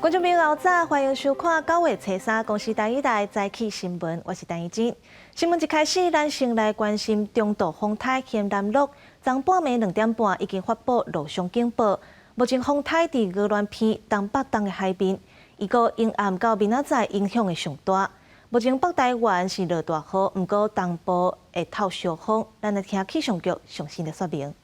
观众朋友早，欢迎收看9月初3公视第一台早起新闻，我是陈怡珍。新闻一开始，咱先来关心中度风台咸南路，昨半暝2点半已经发布陆上警报。目前风台伫鹅銮鼻东北东的海面，预估阴暗到明仔载影响会上大。目前北台湾是落大雨，不过东部会透小风。咱来听气象局详细的说明。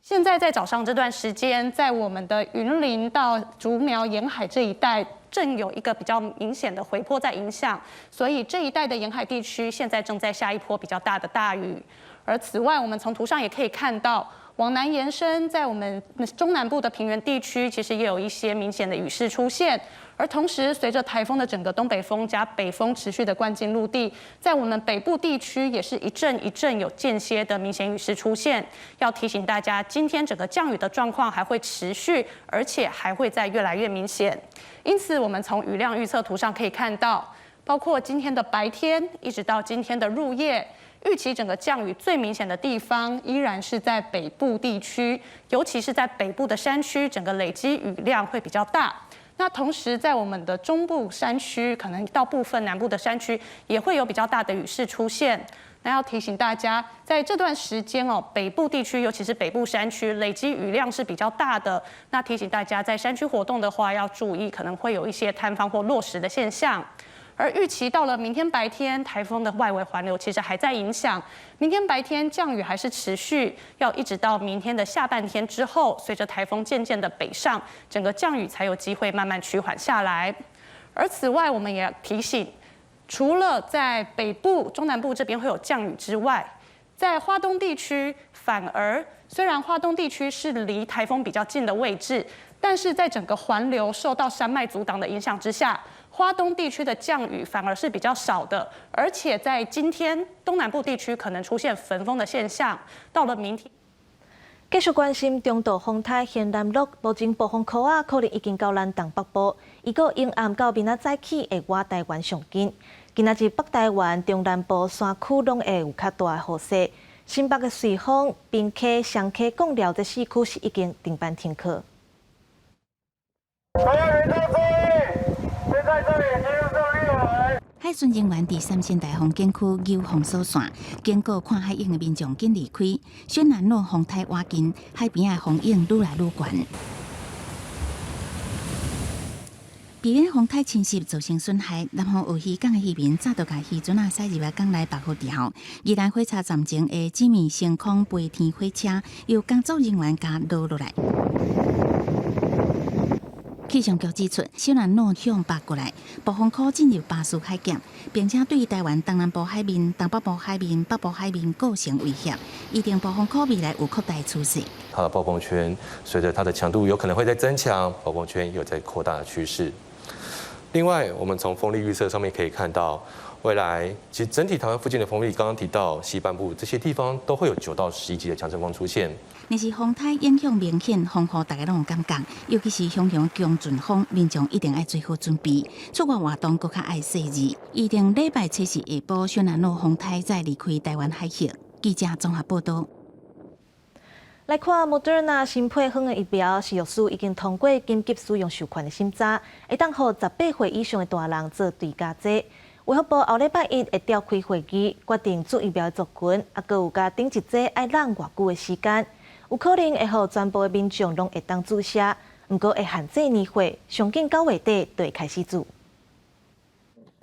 现在在早上这段时间，在我们的云林到竹苗沿海这一带，正有一个比较明显的回波在影响，所以这一带的沿海地区现在正在下一波比较大的大雨。而此外，我们从图上也可以看到，往南延伸，在我们中南部的平原地区，其实也有一些明显的雨势出现。 而同时，随着台风的整个东北风加北风持续的灌进陆地，在我们北部地区也是一阵一阵有间歇的明显雨势出现。要提醒大家，今天整个降雨的状况还会持续，而且还会再越来越明显。因此，我们从雨量预测图上可以看到，包括今天的白天一直到今天的入夜，预期整个降雨最明显的地方依然是在北部地区，尤其是在北部的山区，整个累积雨量会比较大。 那同时，在我们的中部山区，可能到部分南部的山区，也会有比较大的雨势出现。那要提醒大家，在这段时间北部地区，尤其是北部山区，累积雨量是比较大的。那提醒大家，在山区活动的话，要注意可能会有一些坍方或落石的现象。 而预期到了明天白天，台风的外围环流其实还在影响。明天白天降雨还是持续，要一直到明天的下半天之后，随着台风渐渐的北上，整个降雨才有机会慢慢趋缓下来。而此外，我们也提醒，除了在北部、中南部这边会有降雨之外，在花东地区反而虽然花东地区是离台风比较近的位置，但是在整个环流受到山脉阻挡的影响之下。 花东地区的降雨反而是比较少的，而且在今天东南部地区可能出现焚风的现象。到了明天，继续关心中度风台咸南路，目前暴风圈啊可能已经到咱东北部，预估阴暗到明仔早起会外台湾上近。今仔日北台湾、中南部山区拢会有较大的雨势。新北的瑞丰、滨溪、双溪、贡寮这4区是已经停班停课。 海巡人员伫三线大风景区游防守线，经过看海影的民众紧离开。宣南路风台挖近，海边的风影愈来愈悬。避免风台侵袭造成损害，南方有渔港的渔民早就把渔船驶入来港内保护掉。宜兰火车站前的紫面星空飞天火车，由工作人员加落落来。 气象局指出，小南路向北过来，暴风圈进入巴士海峡，并且对台湾东南部海面、东北部海面、北部海面构成威胁。预定暴风圈未来有扩大趋势。它的暴风圈随着它的强度有可能会在增强，暴风圈有在扩大的趋势。另外，我们从风力预测上面可以看到，未来其实整体台湾附近的风力，刚刚提到西半部这些地方都会有9到11级的强阵风出现。 但是风台影响明显，风雨大家拢有感觉，尤其是向强阵风，民众一定要做好准备。出国活动更加爱细致。预定礼拜7时下晡，小南路风台再离开台湾海峡。记者综合报道。来看莫德纳新配方的疫苗，是药师已经通过紧急使用授权的审查，会当予18岁以上的大人做追加剂。卫福部后礼拜1会召开会议，决定做疫苗的族群，阁有加顶一剂爱让偌久的时间。 有可能会予全部的民众拢会当注射，不过会限制年岁，上紧9月底就会开始做。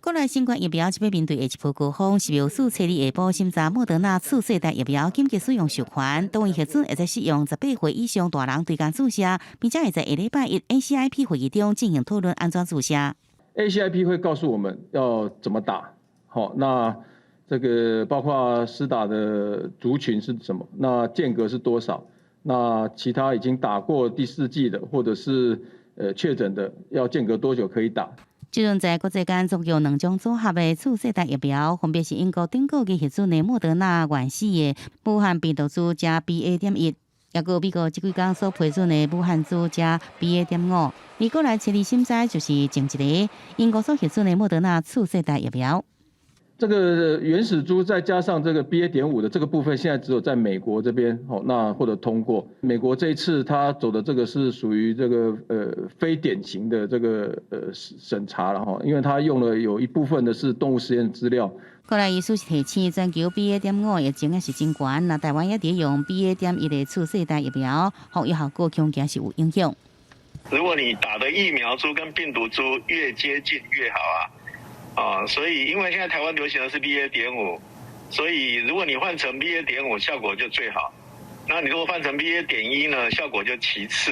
国内新冠疫苗即要面对下一波高峰，是由4月下晡审查莫德纳次世代疫苗紧急使用授权，当院核准会在适用18岁以上大人对干注射，并且会在下礼拜1 ACIP 会议中进行讨论安怎注射。ACIP 会告诉我们要怎么打，好，那这个包括施打的族群是什么，那间隔是多少？ 那其他已经打过第4剂的，或者是确诊的，要间隔多久可以打？即阵在国际间总共2种组合的次世代疫苗，分别是英国顶个月核准的莫德纳原始的武汉病毒株加 BA.1， 也有美国即几天所批准的武汉株加 BA.5。而国内7日审查就是前一个英国所核准的莫德纳次世代疫苗。这个原始猪再加上这个 BA.5 的这个部分，现在只有在美国这边那获得通过。美国这一次他走的这个是属于这个非典型的这个审查了因为他用了有一部分的是动物实验资料。过来医师是提醒，全球 BA.5 疫情也是真悬，那台湾也在用 BA.1的次世代疫苗，防疫效果恐惊是有影响。如果你打的疫苗株跟病毒株越接近越好所以因为现在台湾流行的是 BA.5，所以如果你换成 BA.5 效果就最好。那你如果换成 BA.1呢，效果就其次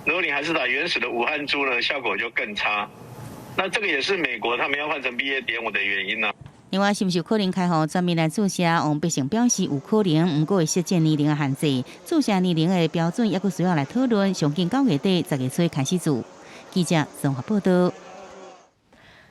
如果你还是打原始的武汉株呢，效果就更差。那这个也是美国他们要换成 BA.5 的原因呢。另外，是不是有可能开放全面来注射？王必胜表示有可能，不过会设限年龄的限制，注射年龄的标准也佫需要来讨论。上近9月底10月初开始做。记者综合报道。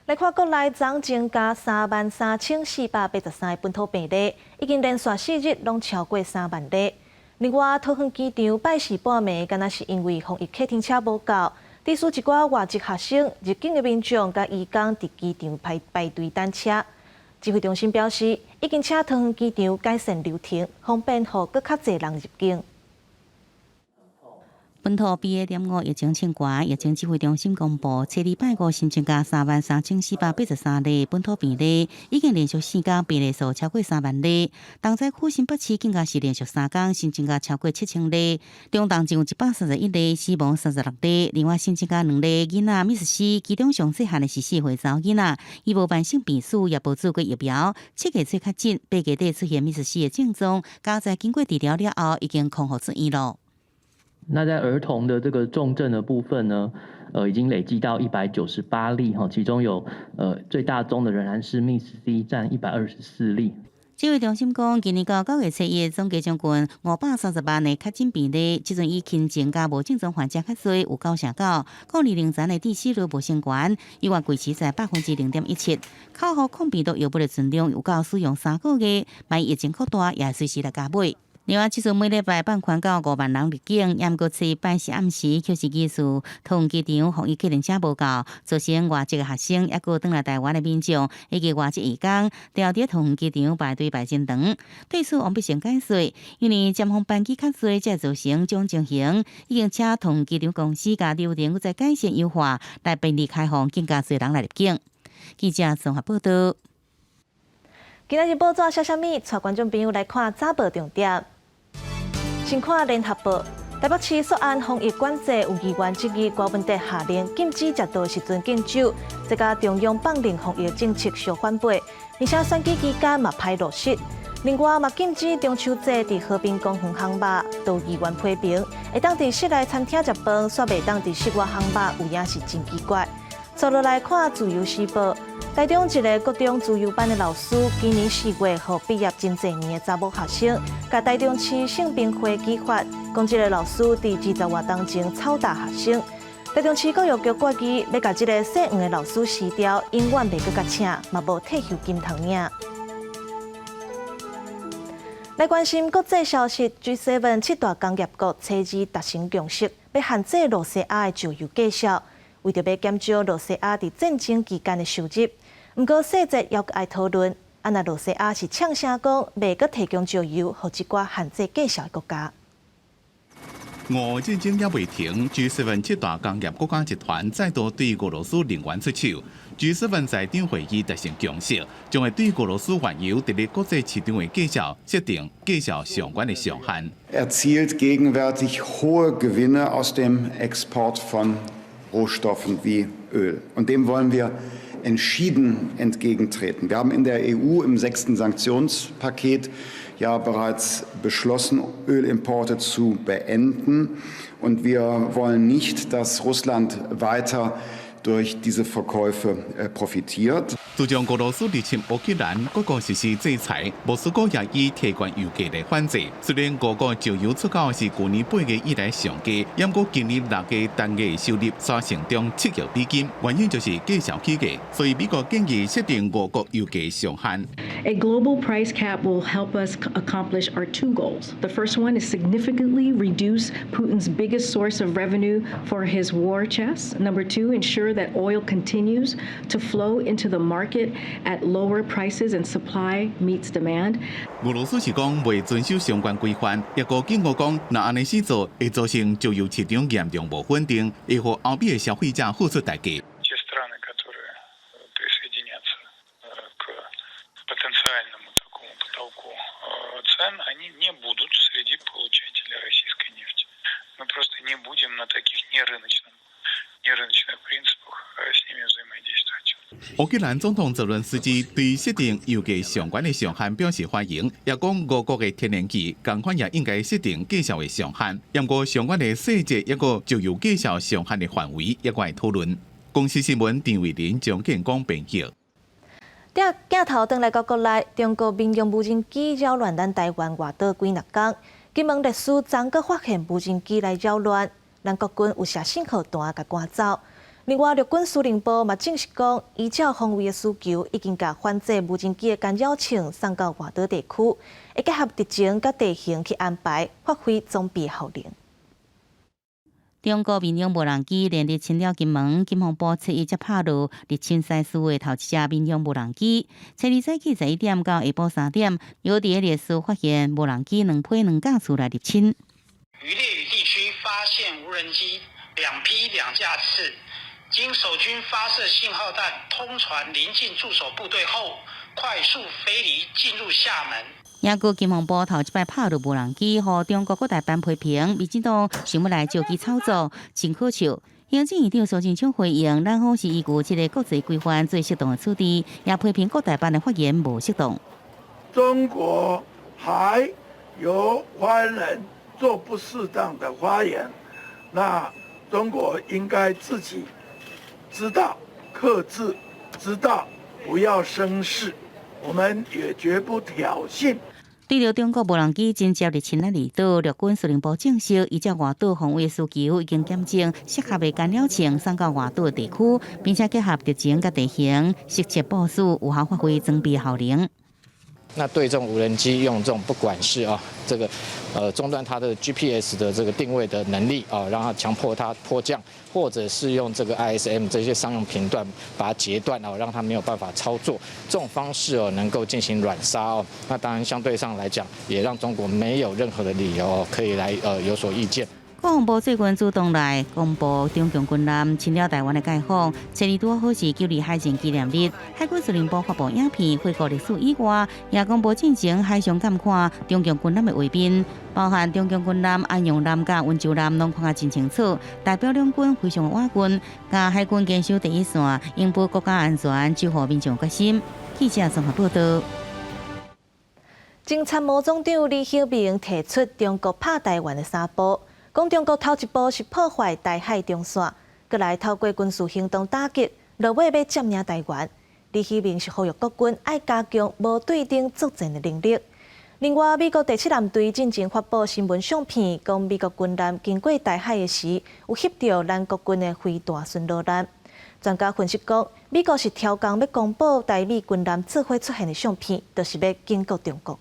来看国内总增加33483个本土病例，已经连续4日拢超过3万例。另外，桃园机场拜四半暝，敢若是因为防疫客停车无够，致使一寡外籍学生、入境的民众甲移工伫机场排队等车。指挥中心表示，已经请桃园机场改善流程，方便予更较侪人入境。本土 BA.5 疫情清悬，疫情指挥中心公布，初礼拜5新增加33483例本土病例，已经连续4天病例数超过3万例。东西区新北市更加是连续3天新增加超过7000例，中重症有131例，死亡36例。另外新增加2例囡仔密斯西，其中上细汉的是4岁查某囡仔，伊无慢性病史，也无做过疫苗。7月初确诊，8月底出现密斯西的症状，刚才经过治疗了后，已经康复出院了。那在儿童的这个重症的部分呢，已经累计到198例其中有最大宗的仍然是密斯西占124例。指挥中心讲，今年到9月初1总计将近530万的确诊病例，即阵以轻症加无症状患者较多，有9%高。过年龄层的致死率无升悬，意外维持在0.17%。口服抗病毒药物的存量有够使用3个月，万一疫情扩大，也随时来加买。另外，即阵每礼拜放宽到5万人入境，也毋过初拜四暗时却是技术桃园机场防疫客停车无够，造成外籍的学生也过转来台湾的民众以及外籍移工，都要伫桃园机场排队排真长。对此，王必胜解释，因为尖峰班机较多，才造成这种情形。已经请桃园机场公司甲流程再改善优化，来便利开放更加侪人来入境。记者综合报道。今仔日报纸写啥物？带观众朋友来看早报重点。先看联合报，台北市索安防疫管制有议员质疑高文哲下令禁止食稻时阵敬酒，这甲中央放任防疫政策相反背，而且选举期间嘛歹落实。另外嘛禁止中秋节伫和平公园烘肉，都议员批评会当伫室内餐厅食饭，却袂当伫室外烘肉，有影是真奇怪。接落来看自由时报。台中一个高中自由班的老师，今年4月予毕业真侪年的查某学生，甲台中市性平会举发，讲这个老师伫20外当前操打学生。台中市教育局决议要甲这个姓黄的老师辞掉，永远袂搁甲请，嘛无退休金通领。来关心国际消息 ，G7 7大工业国初二达成共识，要限制罗西亚的石油计销。为着要减少罗西亚伫战争期间的收入，不过细节要爱讨论。那罗西亚是呛声讲，袂阁提供石油，予一寡限制计销的国家。俄战争也未停 ，G7 7大工业国家集团再度对俄罗斯能源出手。G7 财长会议达成共识，将会对俄罗斯原油伫咧国际市场的计销设定计销相关的上限。Erzielt gegenwärtig hohe Gewinne aus dem Export von Rohstoffen wie Öl. Und dem wollen wir entschieden entgegentreten. Wir haben in der EU im 6. Sanktionspaket ja bereits beschlossen, Ölimporte zu beenden. Und wir wollen nicht, dass Russland weiter durch diese Verkäufe profitiert. 自从俄罗斯入侵乌克兰，各国实施制裁，莫斯科也以提高油价来反制。虽然俄国石油出口是去年8月以来上低，不过今年6月单月收入却成长7亿美金，原因就是计销起价。所以美国建议设定俄国油价上限。A global price cap will help us accomplish our two goals. The first one is significantly reduce Putin's biggest source of revenue for his war chest. Number two, ensure ensure that oil continues to flow into the market at lower prices and supply meets demand. 俄罗斯是讲未遵守相关规范，也个警告讲，若安尼死做，会造成石油市场严重无稳定，会互欧美的消费者付出代价。Те страны, которые присоединятся к потенциальному такому потолку цен, они не будут среди получателей российской нефти. Мы просто не будем на таких нерыночных принципах с ними взаимодействовать. 乌克兰总统泽伦斯基对设定油价相关的上限表示欢迎，也讲俄国的天然气同款也应该设定计销的上限，不过相关的细节一个石油计销上限的范围也会讨论。公司新闻陈伟林、蒋建光编辑。镜头转来到国内，中国民用无人机扰乱咱台湾外岛几日天，金门历史昨个发现无人机来扰乱，咱国军有写信号弹甲赶走。另外，陆军司令部嘛证实讲，依照防卫的需求，已经甲反制无人机的干扰性送到外岛地区，会结合地形甲地形去安排，发挥总比效能。中国民用无人机连日侵扰金门，金防部7日才拍入入侵西苏的头一架民用无人机。7日早起11点到下晡3点，有伫烈士发现无人机2批2架次来入侵。于烈屿地区发现无人机2批2架次。经守军发射信号弹通传邻近驻守部队后，快速飞离，进入厦门。也据金防部头一摆拍入无人机，互中国各大班批评，民进党想要来借机操作，真可笑。行政院长苏贞昌回应，咱好是依据这个国际规范最适当的处理，也批评各大班的发言无适当。中国还有华人做不适当的发言，那中国应该自己知道克制，知道不要生事，我们也绝不挑衅。对着中国无人机真接入侵咱离岛，陆军司令部证实，依照外岛防卫需求，已经检证适合的干扰性送到外岛的地区，并且结合地形甲地形，适切部署，有效发挥装备效能。那对这种无人机用这种不管是这个中断它的 GPS 的这个定位的能力让它强迫它迫降，或者是用这个 ISM 这些商用频段把它截断让它没有办法操作，这种方式能够进行软杀那当然相对上来讲，也让中国没有任何的理由可以来有所意见。国防部最近主动来公布中共军舰侵扰台湾的概况，7日拄好是9日海战纪念日，海军司令部发布影片回顾历史以外，也公布进行海上监看中共军舰的画面，包含中共军舰安阳舰甲温州舰拢看得真清楚，代表两军非常的瓦军，甲海军坚守第一线，应付国家安全，守护民众决心。记者综合报道。前参谋总长李晓明提出中国拍台湾的3步。讲中国头一步是破坏台海中线，再来透过军事行动打击，落尾要占领台湾。李晓明是呼吁国军爱加强无对等作战的能力。另外，美国第7舰队进前发布新闻相片，讲美国军舰经过台海的时，有翕到咱国军的飞弹巡逻舰。专家分析讲，美国是超工要公布台美军舰做伙出现的相片，就是要警告中国。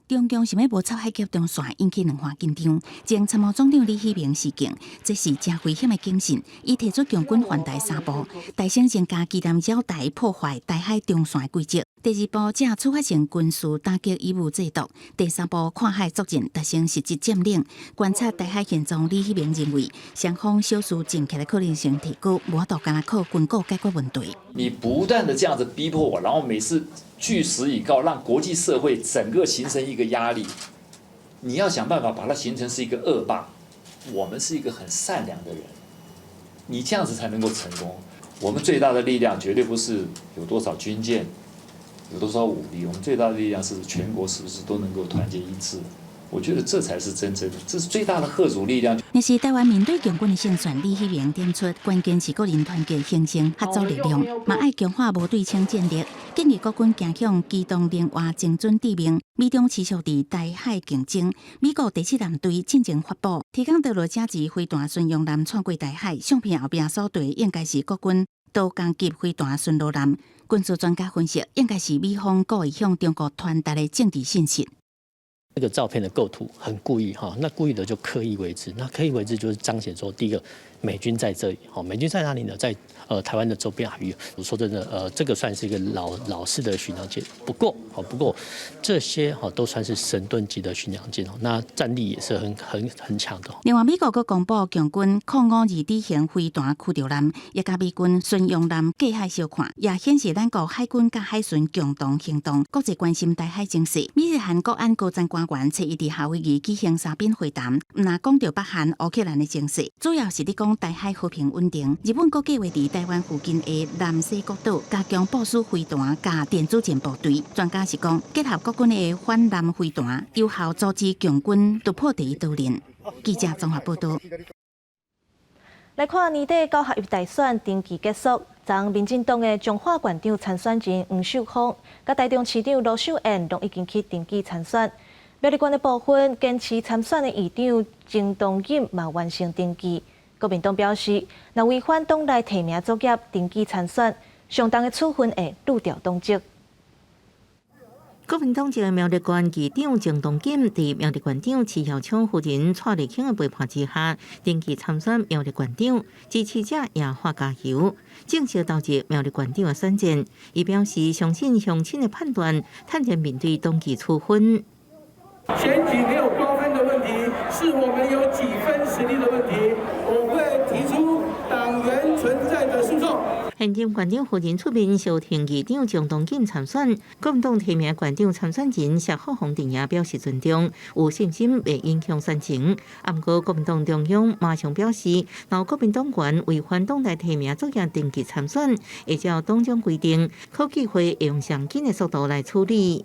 中共想要无插海峡中线，引起两岸紧张。前参谋总长李晓明事件，这是真危险的警讯。伊提出强军反台3步，大声增加机弹扰台，破坏台海中线的轨迹。第2步则触发成军事打击以武制毒。第3步看海作战，达成实质占领。观察台海现状，李晓明认为，双方小事政客的可能性提高，无度干靠军购解决问题。你不断的这样子逼迫我，然后每次据实以告，让国际社会整个形成一个压力。你要想办法把它形成是一个恶霸。我们是一个很善良的人，你这样子才能够成功。我们最大的力量绝对不是有多少军舰，有多少武力，我们最大的力量是全国是不是都能够团结一致。我觉得这才是真正的，这是最大的嚇阻力量。但是台湾面对强军的胜算，李晓明点出，关键是个人团结形成合作力量，嘛爱强化无对称战略，建议国军行向机动另外精准致命。美中持续伫台海竞争，美国第7舰队进前发布，提供道路加级飞弹巡洋舰穿过台海，相片后边所对应该是国军多攻击飞弹巡逻舰。军事专家分析，应该是美方故意向中国传达的政治信息。这个照片的构图很故意哈，那故意的就刻意为之，那刻意为之就是彰显说，第一个，美军在这里，美军在哪里呢？在台湾的周边海域。我说真的，这个算是一个老式的巡洋舰，不过这些都算是神盾级的巡洋舰那战力也是很强的。另外，美国阁公布强军052D型飞弹驱逐舰，也甲美军巡洋舰隔海相看，也显示咱国海军甲海巡共同行动，国际关心台海情势。美日韩国安高层官员初一伫夏威夷举行三边会谈，毋但讲到北韩、乌克兰的情势，主要是伫讲台海和平稳定。日本阁计划伫台湾附近的南西国岛加强部署飞弹甲电子战部队。专家是讲，结合国军的反舰飞弹，有效阻止强军突破第一岛链。记者综合报道。来看年底高学业大选登记结束，昨民进党的彰化县长参选人黄秀芳，甲台中市长罗秀燕拢已经去登记参选。苗栗县的部分坚持参选的议长郑东锦嘛完成登记。国民党表示，若违反党内提名作业登记参选，相当的处分会履调党籍。国民党籍苗栗县议长郑东锦伫苗栗县长徐耀昌夫人蔡丽卿的陪伴之下，登记参选苗栗县长，支持者也发加油，正式投入苗栗县长的选战。伊表示，相信乡亲的判断，坦然面对登记处分。选举没有高分的问题，是我们有几分实力的问题。我会提出党员存在的诉讼。现任县长夫人出面消停议长郑东锦参选，国民党提名县长参选人谢富洪定也表示尊重，有信心袂影响选情。不过，国民党中央马上表示，若国民党员违反党内提名作业登记参选，会照党章规定，考纪会会用上紧的速度来处理。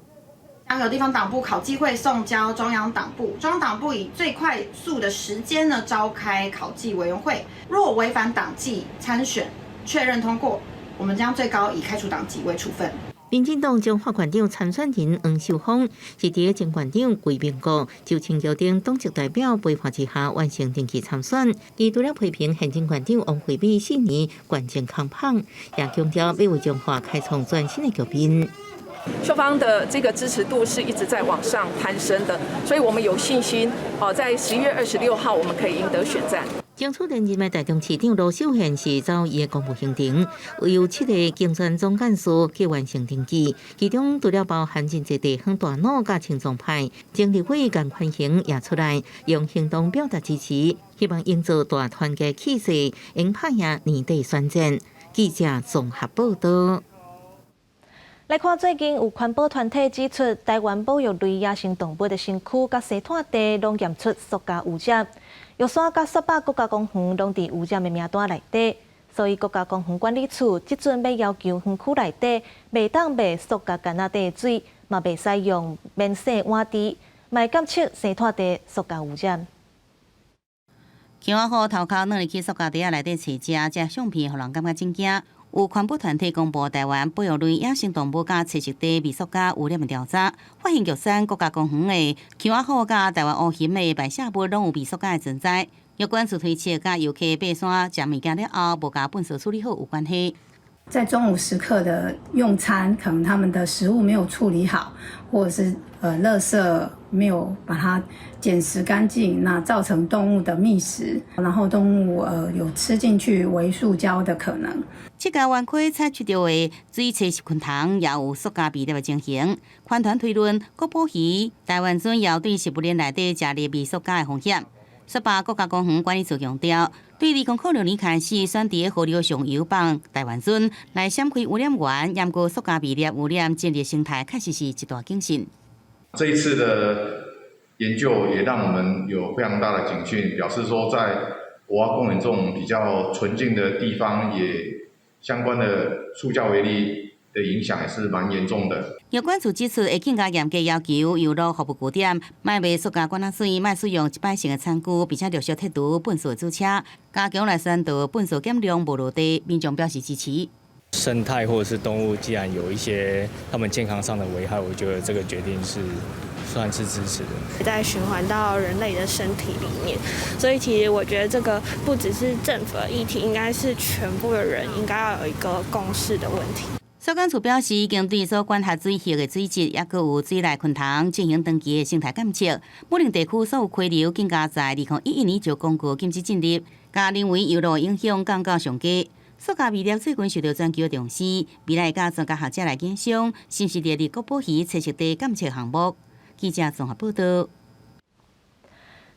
将由地方党部考纪会送交中央党部，中央党部以最快速的时间呢召开考纪委员会。若违反党纪参选，确认通过，我们将最高以开除党籍为处分。民进党彰化县长参选人黄秀芳是伫前县长归民国就青椒等党籍代表陪伴之下完成登记参选。伊除了批评现任县长王惠美4年关键抗胖，也强调要为彰化开创全新的局面。秀芳的这个支持度是一直在往上攀升的，所以我们有信心在11月26号我们可以赢得选战。争取连任的台中市长罗秀燕是走伊的公务行程，有7个竞选总干事去完成登记，其中除了包含真侪地方大佬甲青壮派，政立委颜宽恒也出来用行动表达支持，希望营造大团结气势，赢拍赢年底选战。记者综合报道。来看最近有环保团体指出，台湾保育类野生动物的身躯甲生态地拢验出塑胶污染，玉山甲雪霸国家公园拢伫污染的名单内底，所以国家公园管理处即阵要要求园区内底袂当卖塑胶干仔底的水，嘛袂使用免洗碗池，卖监测生态地塑胶污染。姜仔虎头壳软入去塑胶袋仔内底找食相片，互人感觉真惊。有环保团体公布台湾保育类野生动物甲栖息地微塑胶污染的调查，发现玉山国家公园的姜仔虎甲台湾乌熊的排泄物拢有微塑胶的存在。有关自推测甲游客爬山食物件了后，无甲粪扫处理好有关系。在中午时刻的用餐，可能他们的食物没有处理好，或者是垃圾没有把它捡拾干净，那造成动物的觅食，然后动物有吃进去微塑胶的可能。这家园区采取到的水栖息昆虫也有塑胶微粒的情形。环团推论，国宝鱼、台湾鳟也有对食物链内底食入微塑胶的风险。雪霸国家公园管理处强调，对2006年开始选伫河流上游放台湾鳟来闪开污染源，验过塑胶微粒污染建立生态，确实是一大警讯。这一次的研究也让我们有非常大的警讯，表示说在国家公园这种比较纯净的地方，也相关的塑胶微粒的影响也是蛮严重的。有关处指出，会更加严格要求游乐服务据点，卖卖塑胶管仔水，卖使用一摆性的餐具，并且陆续剔除粪扫主车，加强来宣导粪扫减量无落地。民众表示支持。生态或者是动物，既然有一些他们健康上的危害，我觉得这个决定是算是支持的。在循环到人类的身体里面，所以其实我觉得这个不只是政府的议题，应该是全部的人应该要有一个共识的问题。消管处表示，已经对所管辖水域的水质，也佮有水内昆虫进行长期的生态监测。某令地区所有溪流更加在2011年就公告禁止进入。甲人为游路影响降到上低。塑胶微粒最近受到全球重视，未来甲专家学者来检証，是毋是列入国保鱼测试地检测项目？记者综合报道。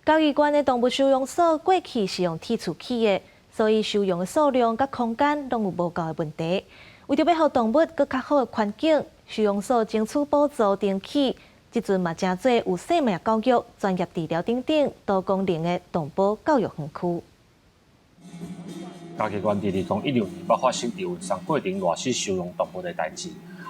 嘉义县的动物收容所过去是用铁厝起的，所以收容的数量甲空间拢有无够的问题。为着要互动物更较好的环境，收容所争取补助定期，即阵嘛真侪有生命教育、专业治疗等等多功能的动保教育园区。嘉义县2016年捌发生伫文山过程乱死收容动物的代志，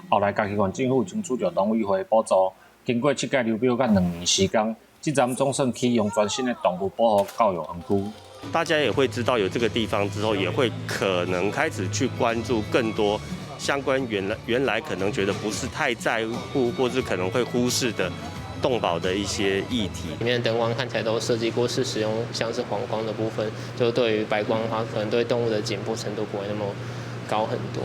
后来嘉义县政府争取着农委会补助，经过7届流标甲2年时间。这站总算启用全新的动物保护教育园区。大家也会知道有这个地方之后，也会可能开始去关注更多相关原来可能觉得不是太在乎，或是可能会忽视的动保的一些议题。里面的灯光看起来都设计过是使用像是黄光的部分，就对于白光的话，可能对动物的紧迫程度不会那么高很多。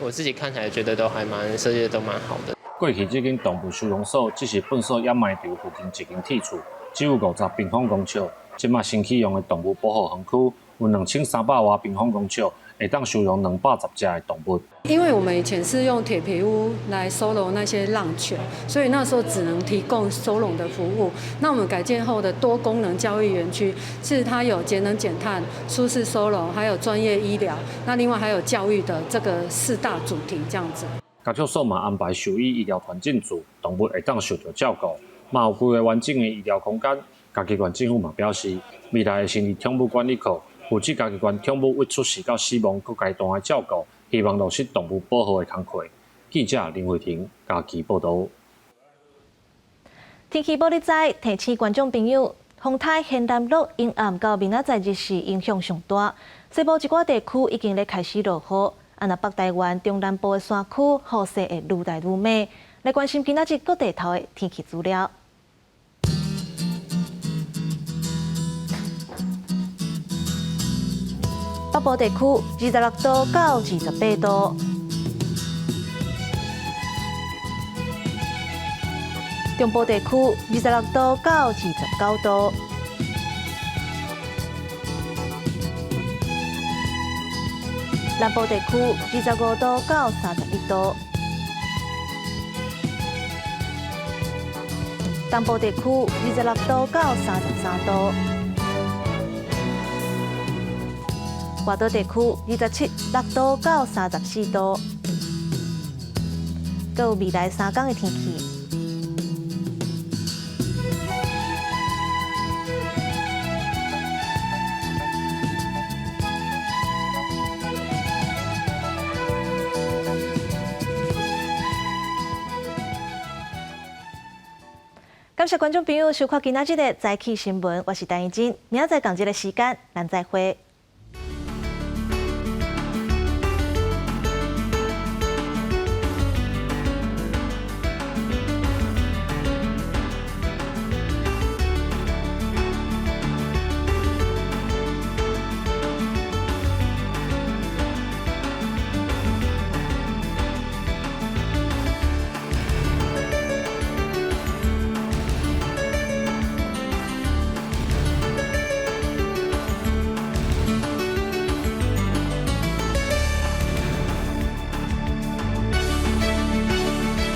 我自己看起来觉得都还设计的都蛮好的。过去这间动物收容所只是本所掩埋场附近一间铁厝，只有50平方公尺。即马新启用的动物保护园区有2300多平方公尺，会当收容210只的动物。因为我们以前是用铁皮屋来收容那些浪犬，所以那时候只能提供收容的服务。那我们改建后的多功能教育园区，是它有节能减碳、舒适收容，还有专业医疗，那另外还有教育的这个4大主题这样子。家畜所嘛安排兽医医疗团进驻，动物会当受到照顾，嘛有规划完整的医疗空间。嘉义县政府嘛表示，未来会成立宠物管理科，负责嘉义县宠物未出世到死亡各阶段的照顾，希望落实动物保护的工作。记者林慧婷嘉义报道。天气报你知，提醒观众朋友，风台现南路阴暗到明仔载日时影响上大，西部一寡地区已经咧开始落雨。若北台湾、中南部的山区，雨势会愈来愈猛。来关心今仔日各地头的天气资料。北部地区26度到28度，中部地区26度到29度。南部地区25度到31度，东部地区26度到33度，外岛地区26度到34度。还有未来3天的天气。感谢观众朋友收看今仔日的早起新闻，我是陈怡珍，明仔载同一个时间，咱再会。